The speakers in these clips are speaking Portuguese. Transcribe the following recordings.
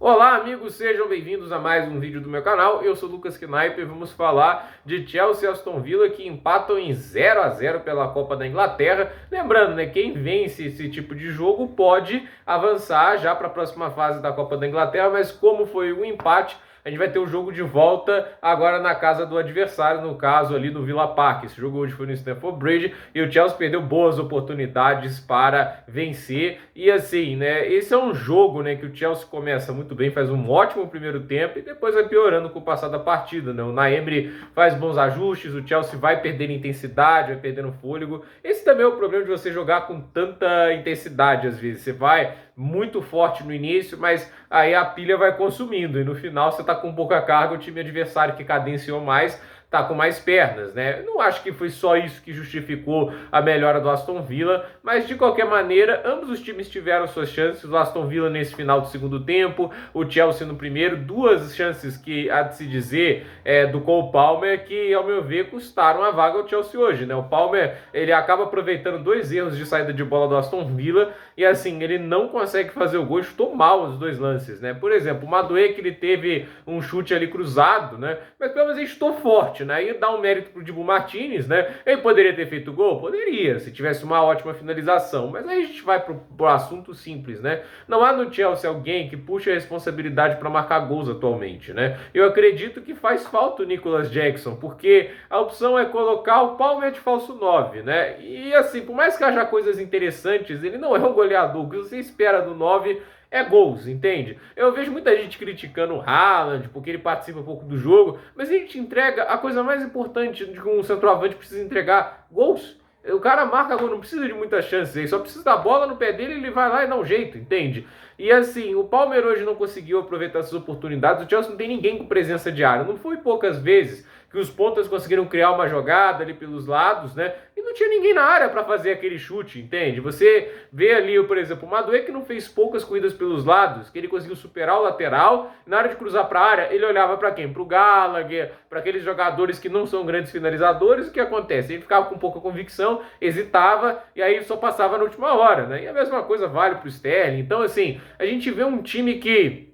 Olá amigos, sejam bem-vindos a mais um vídeo do meu canal. Eu sou Lucas Knipe e vamos falar de Chelsea e Aston Villa que empatam em 0-0 pela Copa da Inglaterra. Lembrando, né, quem vence esse tipo de jogo pode avançar já para a próxima fase da Copa da Inglaterra, mas como foi um empate, a gente vai ter o jogo de volta agora na casa do adversário, no caso ali no Villa Park. Esse jogo hoje foi no Stamford Bridge e o Chelsea perdeu boas oportunidades para vencer. E assim, né, esse é um jogo, né, que o Chelsea começa muito bem, faz um ótimo primeiro tempo e depois vai piorando com o passar da partida, né? O Unai Emery faz bons ajustes, o Chelsea vai perdendo intensidade, vai perdendo fôlego. Esse também é o problema de você jogar com tanta intensidade às vezes. Você vai muito forte no início, mas aí a pilha vai consumindo e no final você tá com pouca carga, o time adversário que cadenciou mais tá com mais pernas, né? Eu não acho que foi só isso que justificou a melhora do Aston Villa, mas de qualquer maneira, ambos os times tiveram suas chances. O Aston Villa nesse final do segundo tempo, o Chelsea no primeiro, duas chances que, há de se dizer, do Cole Palmer, que ao meu ver custaram a vaga ao Chelsea hoje, né? O Palmer, ele acaba aproveitando dois erros de saída de bola do Aston Villa e assim, ele não consegue fazer o gol, chutou mal os dois lances, né? Por exemplo, o Madueke, que ele teve um chute ali cruzado, né? Mas pelo menos ele chutou forte, né? E dá um mérito pro Dibu Martinez, né? Ele poderia ter feito gol? Poderia, se tivesse uma ótima finalização. Mas aí a gente vai pro assunto simples, né? Não há no Chelsea alguém que puxe a responsabilidade para marcar gols atualmente, né? Eu acredito que faz falta o Nicolas Jackson, porque a opção é colocar o Palmer de falso 9, né? E assim, por mais que haja coisas interessantes, ele não é um goleador. O que você espera do 9 é gols, entende? Eu vejo muita gente criticando o Haaland porque ele participa um pouco do jogo, mas a gente entrega a coisa mais importante de que um centroavante precisa entregar: gols. O cara marca gol, não precisa de muitas chances, ele só precisa da bola no pé dele e ele vai lá e dá um jeito, entende? E assim, o Palmer hoje não conseguiu aproveitar essas oportunidades, o Chelsea não tem ninguém com presença de área, não foi poucas vezes que os pontas conseguiram criar uma jogada ali pelos lados, né? E não tinha ninguém na área para fazer aquele chute, entende? Você vê ali, por exemplo, o Madueke, que não fez poucas corridas pelos lados, que ele conseguiu superar o lateral, e na hora de cruzar para a área, ele olhava para quem? Para o Gallagher, para aqueles jogadores que não são grandes finalizadores. O que acontece? Ele ficava com pouca convicção, hesitava, e aí só passava na última hora, né? E a mesma coisa vale para o Sterling. Então, assim, a gente vê um time que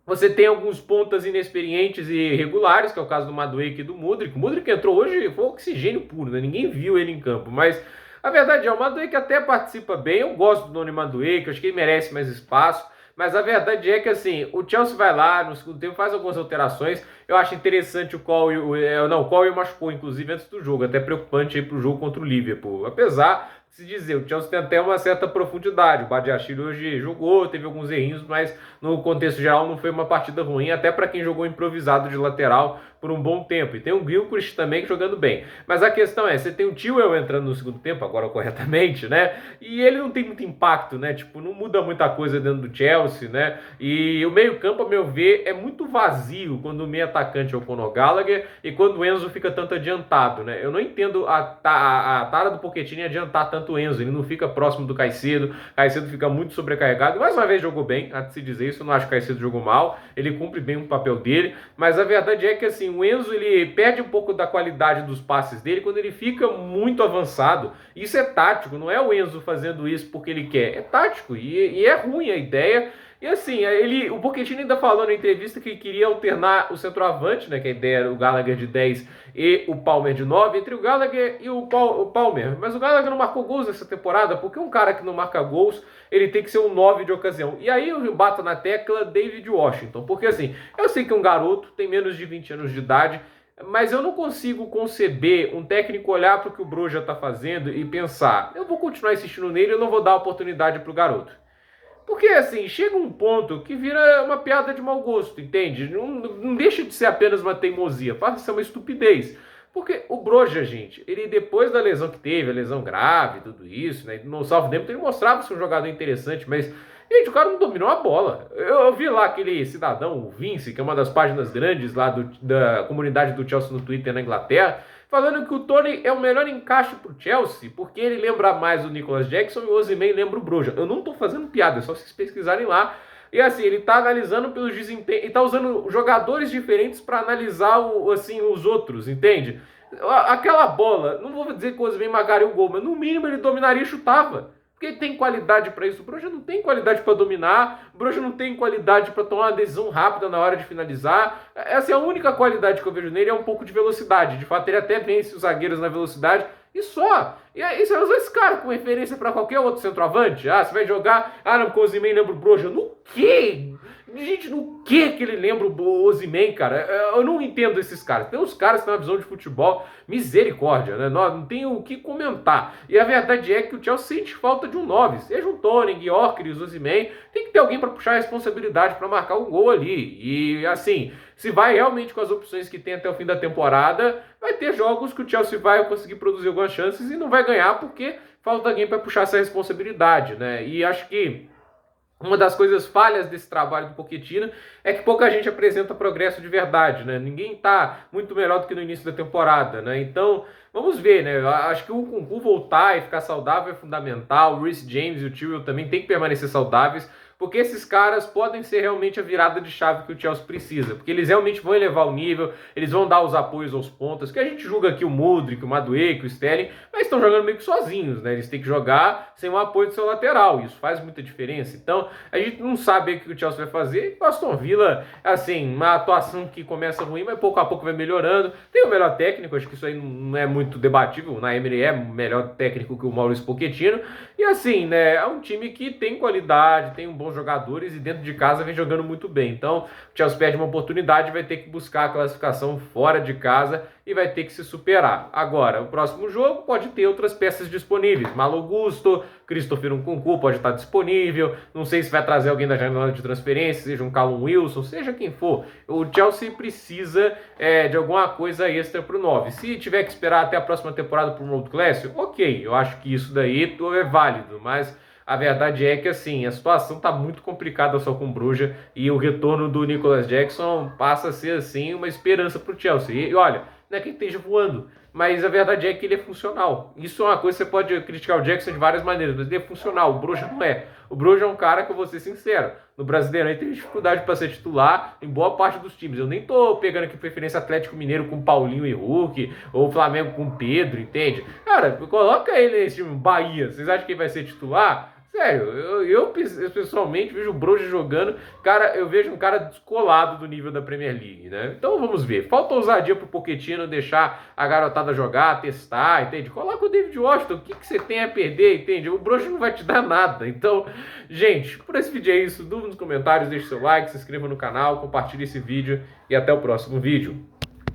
você tem alguns pontas inexperientes e irregulares, que é o caso do Madueke e do Mudryk. O Mudryk entrou hoje, foi oxigênio puro, né? Ninguém viu ele em campo, mas a verdade é, o Madueke até participa bem. Eu gosto do Donny Madueke, acho que ele merece mais espaço, mas a verdade é que assim, o Chelsea vai lá no segundo tempo, faz algumas alterações. Eu acho interessante o Colwill, o Colwill machucou inclusive antes do jogo, até preocupante aí pro jogo contra o Liverpool, apesar de se dizer, o Chelsea tem até uma certa profundidade. O Badiashile hoje jogou, teve alguns errinhos, mas no contexto geral não foi uma partida ruim, até para quem jogou improvisado de lateral por um bom tempo. E tem o Gilchrist também jogando bem. Mas a questão é, você tem o Chilwell entrando no segundo tempo, agora corretamente, né? E ele não tem muito impacto, né? Tipo, não muda muita coisa dentro do Chelsea, né? E o meio-campo, a meu ver, é muito vazio quando o meio atacante é o Conor Gallagher e quando o Enzo fica tanto adiantado, né? Eu não entendo a tara do Pochettino em adiantar tanto o Enzo. Ele não fica próximo do Caicedo fica muito sobrecarregado. Mais uma vez jogou bem, há de se dizer isso. Eu não acho que o Caicedo jogou mal, ele cumpre bem o papel dele, mas a verdade é que assim, o Enzo, ele perde um pouco da qualidade dos passes dele quando ele fica muito avançado. Isso é tático, não é o Enzo fazendo isso porque ele quer, é tático e é ruim a ideia. E assim, o Pochettino ainda falou na entrevista que queria alternar o centroavante, né, que a ideia era o Gallagher de 10 e o Palmer de 9, entre o Gallagher e o Palmer. Mas o Gallagher não marcou gols nessa temporada, porque um cara que não marca gols, ele tem que ser um 9 de ocasião. E aí eu bato na tecla David Washington, porque assim, eu sei que um garoto tem menos de 20 anos de idade, mas eu não consigo conceber um técnico olhar para o que o Broja está fazendo e pensar, eu vou continuar insistindo nele, eu não vou dar oportunidade para o garoto. Porque, assim, chega um ponto que vira uma piada de mau gosto, entende? Não deixa de ser apenas uma teimosia, passa a ser uma estupidez. Porque o Broja, gente, ele depois da lesão que teve, a lesão grave, tudo isso, né? No Southampton ele mostrava ser um jogador interessante, mas, gente, o cara não dominou a bola. Eu vi lá aquele cidadão, o Vince, que é uma das páginas grandes lá da comunidade do Chelsea no Twitter na Inglaterra, falando que o Tony é o melhor encaixe pro Chelsea, porque ele lembra mais o Nicolas Jackson e o Osimhen lembra o Broja. Eu não tô fazendo piada, é só vocês pesquisarem lá. E assim, ele tá analisando pelos desempenhos, e tá usando jogadores diferentes para analisar assim, os outros, entende? Aquela bola, não vou dizer que o Osimhen marcaria o gol, mas no mínimo ele dominaria e chutava. Porque tem qualidade para isso. O Broja não tem qualidade para dominar, o Broja não tem qualidade para tomar uma decisão rápida na hora de finalizar. Essa é a única qualidade que eu vejo nele, é um pouco de velocidade. De fato, ele até vence os zagueiros na velocidade e só. E aí você usa esse cara com referência para qualquer outro centroavante? Ah, você vai jogar... Ah, não, porque o Osimhen lembra o Broja. No quê? Gente, no que ele lembra o Osimhen, cara? Eu não entendo esses caras. Tem uns caras que têm uma visão de futebol, misericórdia, né? Não tem o que comentar. E a verdade é que o Chelsea sente falta de um 9. Seja um Tony, Gyökeres, Osimhen, tem que ter alguém para puxar a responsabilidade para marcar um gol ali. E assim, se vai realmente com as opções que tem até o fim da temporada, vai ter jogos que o Chelsea vai conseguir produzir algumas chances e não vai ganhar porque falta alguém para puxar essa responsabilidade, né? E acho que uma das coisas falhas desse trabalho do Pochettino é que pouca gente apresenta progresso de verdade, né? Ninguém tá muito melhor do que no início da temporada, né? Então, vamos ver, né? Acho que o Nkunku voltar e ficar saudável é fundamental. O Reece James e o Chilwell também tem que permanecer saudáveis, porque esses caras podem ser realmente a virada de chave que o Chelsea precisa, porque eles realmente vão elevar o nível, eles vão dar os apoios aos pontas, que a gente julga aqui o Mudryk, o Madueke, o Sterling, mas estão jogando meio que sozinhos, né? Eles têm que jogar sem o apoio do seu lateral, isso faz muita diferença. Então, a gente não sabe o que o Chelsea vai fazer. O Aston Villa, assim, uma atuação que começa ruim, mas pouco a pouco vai melhorando. Tem o melhor técnico, acho que isso aí não é muito debatível. O Emery é melhor técnico que o Maurício Pochettino. E assim, né, é um time que tem qualidade, tem bons jogadores e dentro de casa vem jogando muito bem. Então, o Chelsea perde uma oportunidade, vai ter que buscar a classificação fora de casa e vai ter que se superar. Agora, o próximo jogo pode ter outras peças disponíveis. Malo Gusto, Christopher Nkunku pode estar disponível. Não sei se vai trazer alguém da janela de transferência, seja um Callum Wilson, seja quem for. O Chelsea precisa de alguma coisa extra para o 9. Se tiver que esperar até a próxima temporada para o World Class, ok, eu acho que isso daí é válido, mas a verdade é que assim, a situação está muito complicada só com o Bruja e o retorno do Nicolas Jackson passa a ser assim uma esperança para o Chelsea. E olha, não é que ele esteja voando, mas a verdade é que ele é funcional. Isso é uma coisa que você pode criticar o Jackson de várias maneiras, mas ele é funcional. O Bruja não é. O Bruja é um cara que eu vou ser sincero, no Brasileirão ele tem dificuldade para ser titular em boa parte dos times. Eu nem tô pegando aqui preferência Atlético Mineiro com Paulinho e Hulk, ou Flamengo com Pedro, entende? Cara, coloca ele nesse time Bahia. Vocês acham que ele vai ser titular? Sério, eu pessoalmente vejo o Broja jogando, cara, eu vejo um cara descolado do nível da Premier League, né? Então vamos ver. Falta ousadia pro Pochettino deixar a garotada jogar, testar, entende? Coloca o David Washington, o que você tem a perder, entende? O Broja não vai te dar nada. Então, gente, por esse vídeo é isso. Dúvida nos comentários, deixe seu like, se inscreva no canal, compartilhe esse vídeo e até o próximo vídeo.